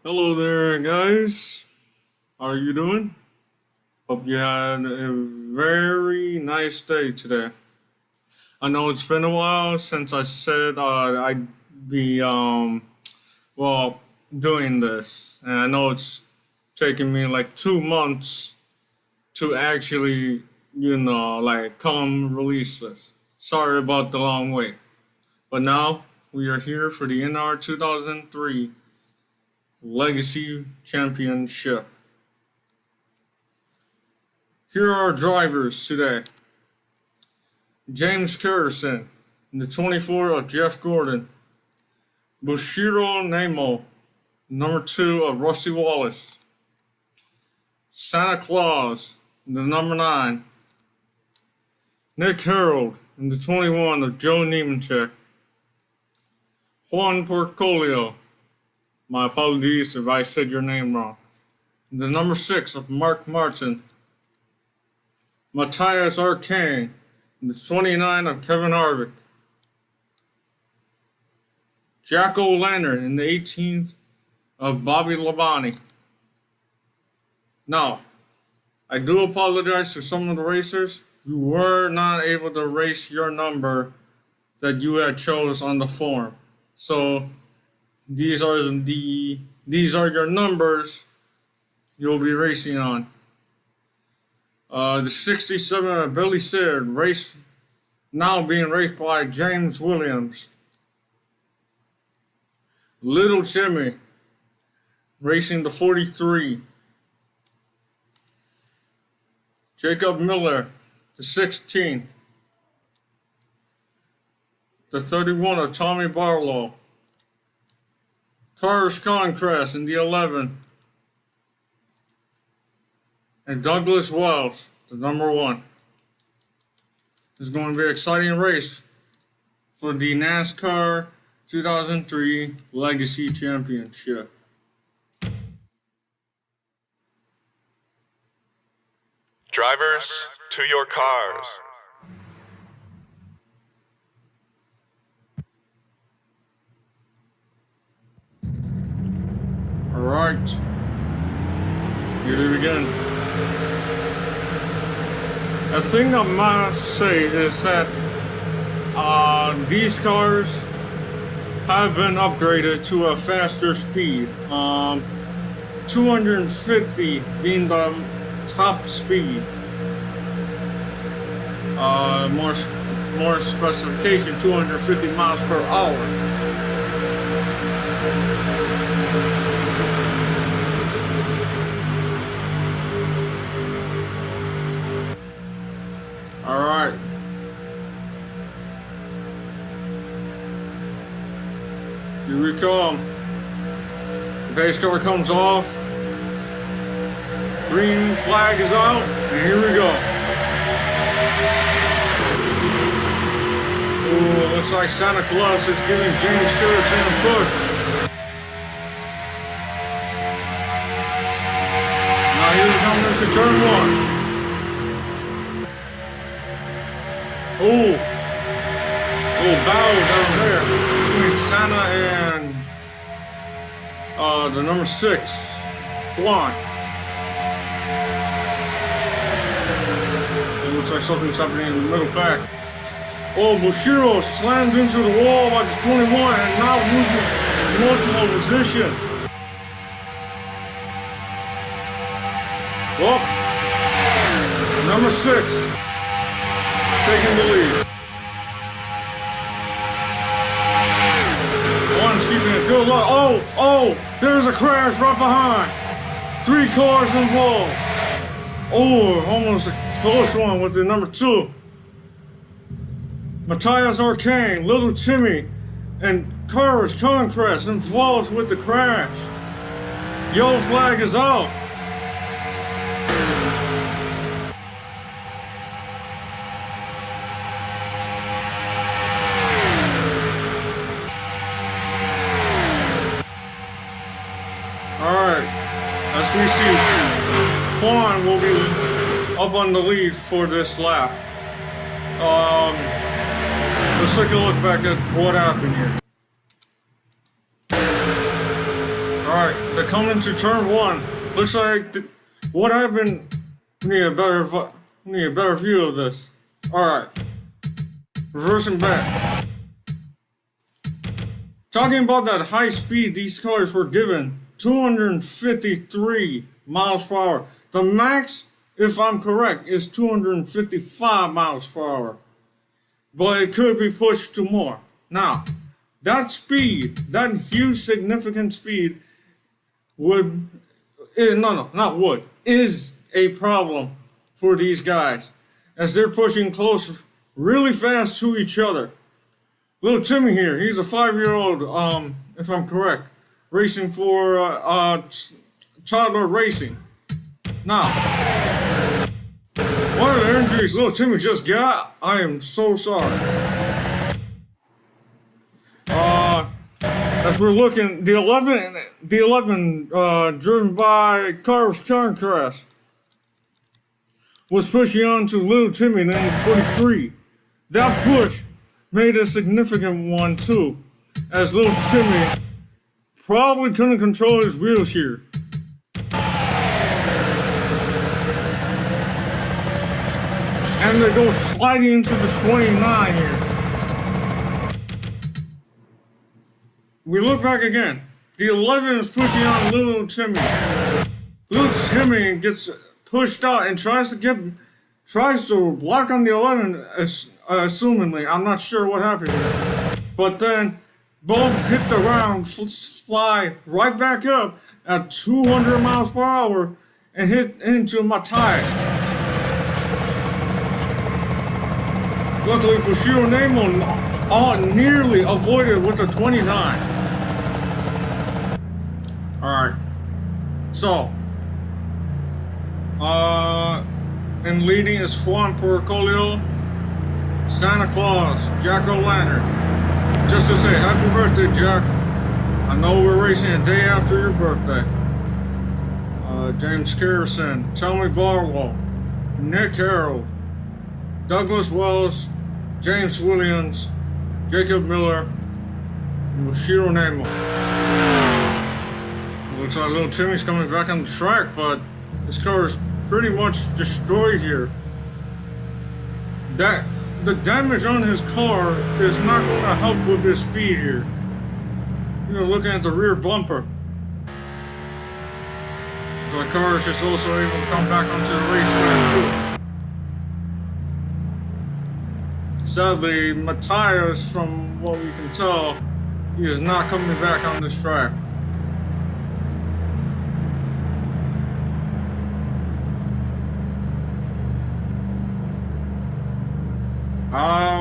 Hello there, guys. How are you doing? Hope you had a very nice day today. I know it's been a while since I said I'd be doing this, and I know it's taken me like 2 months to actually come release this. Sorry about the long wait, but now we are here for the NR 2003 Legacy Championship. Here are our drivers today. James Carrison, in the 24 of Jeff Gordon. Bushiro Nemo, number 2 of Rusty Wallace. Santa Claus, in the number 9. Nick Harold, in the 21 of Joe Nemechek. Juan Porcolio, my apologies if I said your name wrong. In the number 6 of Mark Martin. Matthias Arcane, in the 29 of Kevin Harvick. Jack O'Lantern, in the 18th of Bobby Labonte. Now, I do apologize to some of the racers. You were not able to race your number that you had chose on the form. So these are your numbers you'll be racing on. The 67 of Billy Seard, now being raced by James Williams. Little Jimmy, racing the 43. Jacob Miller, the 16th. The 31 of Tommy Barlow. Carlos Concrest in the 11. And Douglas Wells, the number 1. This is going to be an exciting race for the NASCAR 2003 Legacy Championship. Drivers, to your cars. All right, here we begin. The thing I must say is that these cars have been upgraded to a faster speed. 250 being the top speed. More specification, 250 miles per hour. All right. Here we come. The base cover comes off. Green flag is out, and here we go. Ooh, looks like Santa Claus is giving James Carrison a push. Now here we come into turn 1. Oh, battle down there between Santa and the number 6, Juan. It looks like something's happening in the middle back. Oh, Bushiro slams into the wall like it's 21 and now loses multiple position. Well, number 6. Taking the lead. One's keeping it good. Oh, there's a crash right behind. 3 cars involved. Oh, almost a close one with the number 2. Matthias Arcane, Little Timmy, and Carlos Concrest involved with the crash. Yellow flag is out. Alright, as we see, Juan will be up on the lead for this lap. Let's take a look back at what happened here. Alright, they're coming to turn one. Looks like what happened. We need a better view of this. Alright. Reversing back. Talking about that high speed these cars were given. 253 miles per hour. The max, if I'm correct, is 255 miles per hour. But it could be pushed to more. Now, that speed, that huge significant speed is a problem for these guys as they're pushing close really fast to each other. Little Timmy here, he's a 5-year-old, if I'm correct, racing for toddler racing. Now, one of the injuries little Timmy just got, I am so sorry. As we're looking, the 11 driven by Carlos Concrest was pushing on to little Timmy, then 43. That push made a significant one too, as little Timmy probably couldn't control his wheels here. And they go sliding into the 29 here. We look back again. The 11 is pushing on little Timmy. Little Timmy gets pushed out and tries to block on the 11, assumingly. I'm not sure what happened here. But then both hit the ground, fly right back up at 200 miles per hour and hit into my tires. Luckily, Bushiro Nemo nearly avoided with a 29. Alright. So, and leading is Juan Porcolio, Santa Claus, Jack O'Lantern. Just to say, happy birthday, Jack. I know we're racing a day after your birthday. James Carrison, Tommy Barlow, Nick Harold, Douglas Wells, James Williams, Jacob Miller, and Bushiro Nemo. Looks like little Timmy's coming back on the track, but this car is pretty much destroyed here. The damage on his car is not going to help with his speed here. You know, looking at the rear bumper. So the car is just also able to come back onto the racetrack too. Sadly, Matthias, from what we can tell, he is not coming back on this track.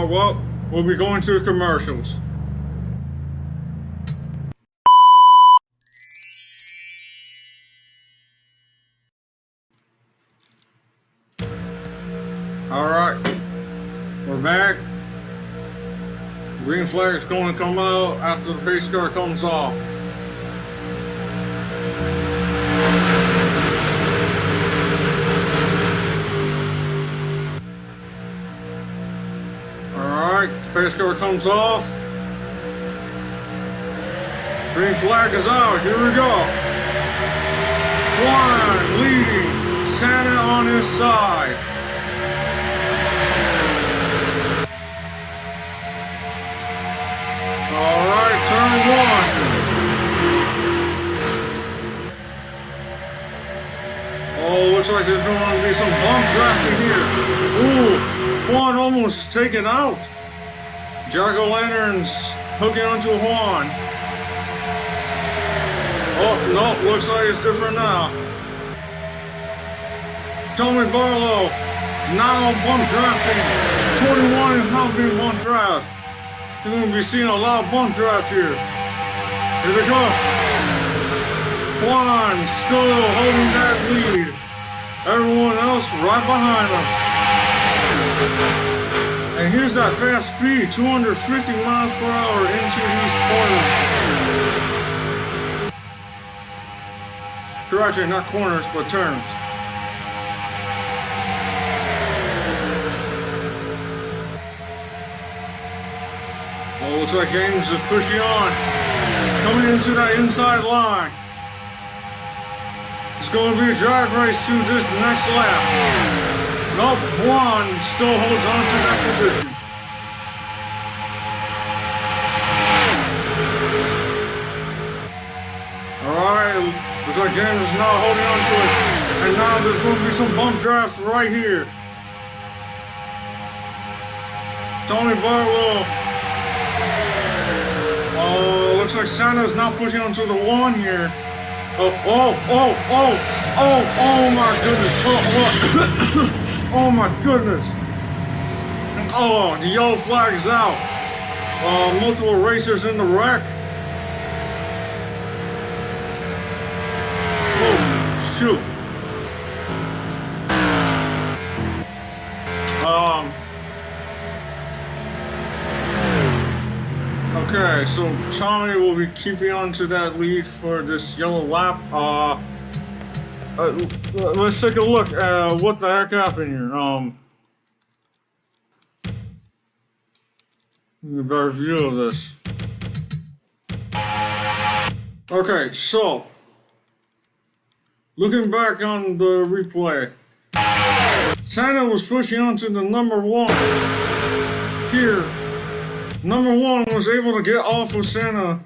Well, we'll be going to the commercials. Alright, we're back. Green flag is going to come out after the pace car comes off. Pace car comes off. Green flag is out. Here we go. Juan leading. Santa on his side. All right, turn one. Oh, looks like there's going to be some bump traffic here. Ooh, Juan almost taken out. Jack O'Lantern's hooking onto Juan. Oh, no, looks like it's different now. Tommy Barlow, now bump drafting. 21 is now being bump draft. You're going to be seeing a lot of bump drafts here. Here we go. Juan still holding that lead. Everyone else right behind him. And here's that fast speed, 250 miles per hour into these corners. Actually, not corners, but turns. Well, looks like James is pushing on. Coming into that inside line. It's going to be a drag race to this next lap. Nope, Juan still holds on to that position. Alright, looks like James is now holding on to it. And now there's going to be some bump drafts right here. Tony Barlow. Oh, looks like Santa's not pushing onto the one here. Oh my goodness. Oh my goodness. Oh, the yellow flag is out. Multiple racers in the wreck. Oh, shoot. Okay, so Tommy will be keeping on to that lead for this yellow lap. Let's take a look at what the heck happened here. A better view of this. Okay, so looking back on the replay, Santa was pushing on to the number one here. Number one was able to get off of Santa,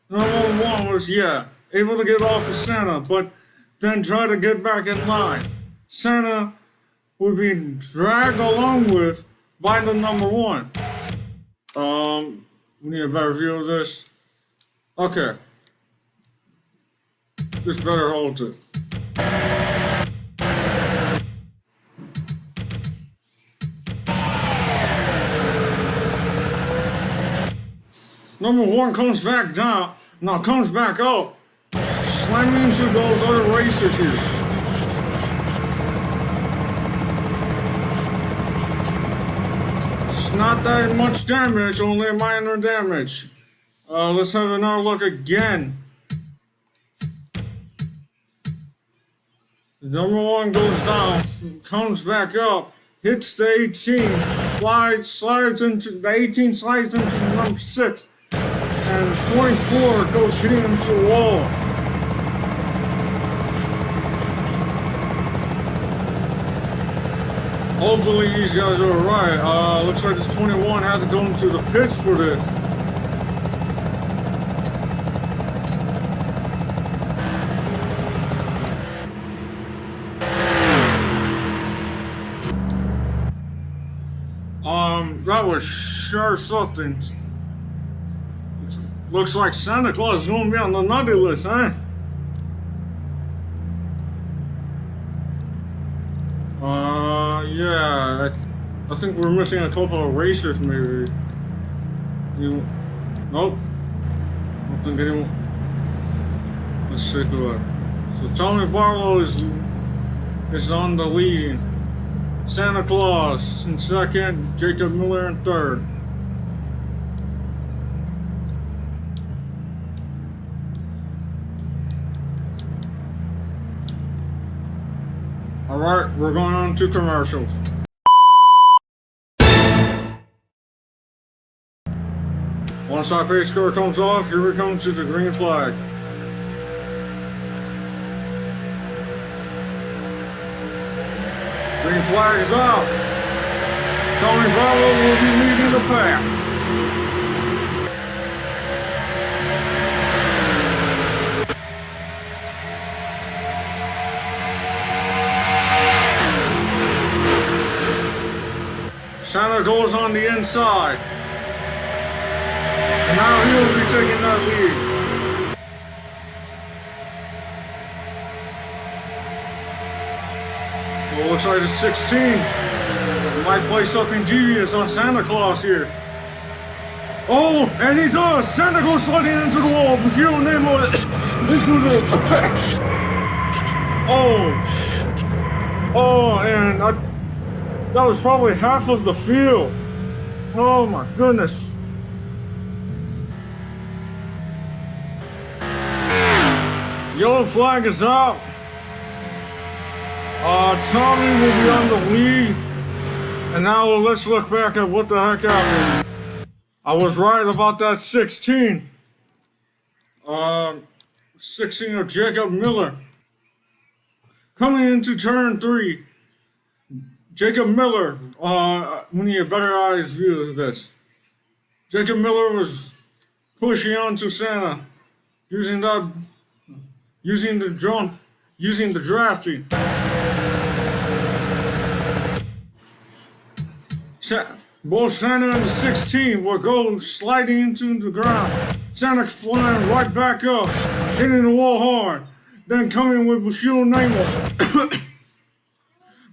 number one was, able to get off of Santa, but then try to get back in line. Santa would be dragged along with by the number one. We need a better view of this. Okay. This better hold it. Number one comes back down, comes back up, slamming into those other racers here. It's not that much damage, only minor damage. Let's have another look again. Number one goes down, comes back up, hits the 18, slides into the 18, slides into the number 6. And 24 goes hitting into the wall. Hopefully these guys are right. Looks like this 21 has to go into the pits for this. That was sure something. Looks like Santa Claus is going to be on the naughty list, huh? Yeah, I think we're missing a couple of racers, maybe. Nope. I don't think anyone. Let's take a look. So Tony Barlow is on the lead. Santa Claus in second, Jacob Miller in third. Alright, we're going on to commercials. Once our pace car comes off, here we come to the green flag. Green flag is out. Tony Barlow will be leading the pack. Santa goes on the inside. And now he will be taking that lead. Well, looks like it's 16. Might play something devious on Santa Claus here. Oh, and he does! Santa goes sliding into the wall. The fuel name of it. Into the... and that was probably half of the field. Oh my goodness. Yellow flag is out. Tommy will be on the lead. And now let's look back at what the heck happened. I was right about that 16. 16 of Jacob Miller. Coming into turn 3, Jacob Miller, we need a better eyes view of this. Jacob Miller was pushing onto Santa, using the drafting. Both Santa and the 16 will go sliding into the ground. Santa flying right back up, hitting the wall hard. Then coming with Bushiro Nemo.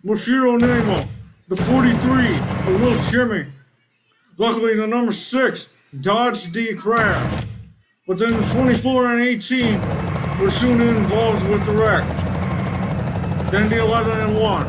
Bushiro Nemo, the 43, a little Jimmy. Luckily, the number 6 dodged the crash. But then the 24 and 18 were soon involved with the wreck. Then the 11 and 1.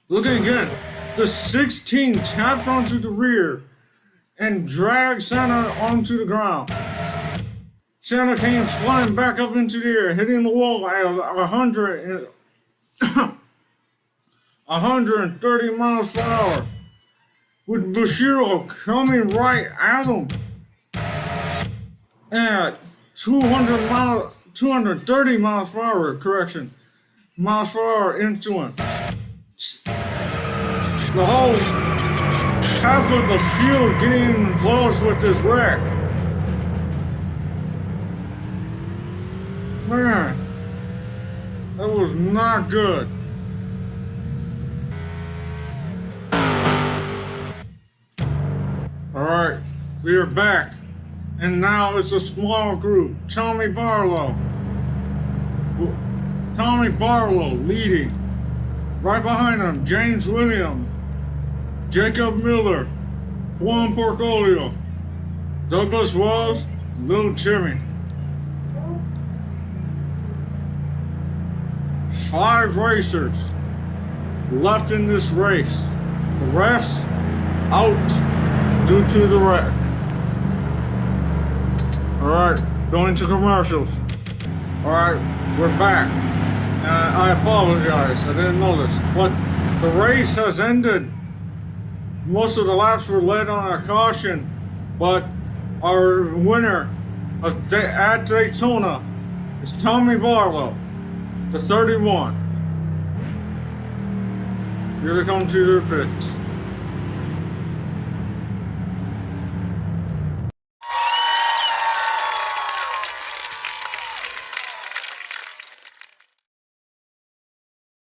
Looking again, the 16 tapped onto the rear and dragged Santa onto the ground. Santa came flying back up into the air, hitting the wall at 130 miles per hour, with Bushiro coming right at him at 230 miles per hour, miles per hour into him. The whole half of the field getting involved with this wreck. Man, that was not good. Alright, we are back. And now it's a small group. Tommy Barlow leading. Right behind him, James Williams, Jacob Miller, Juan Porcolio, Douglas Wells, Little Jimmy. 5 racers left in this race. The rest out due to the wreck. Alright, going to commercials. Alright, we're back. I apologize, I didn't know this, but the race has ended. Most of the laps were led on a caution, but our winner at Daytona is Tommy Barlow, the 31. Here they come to their pits.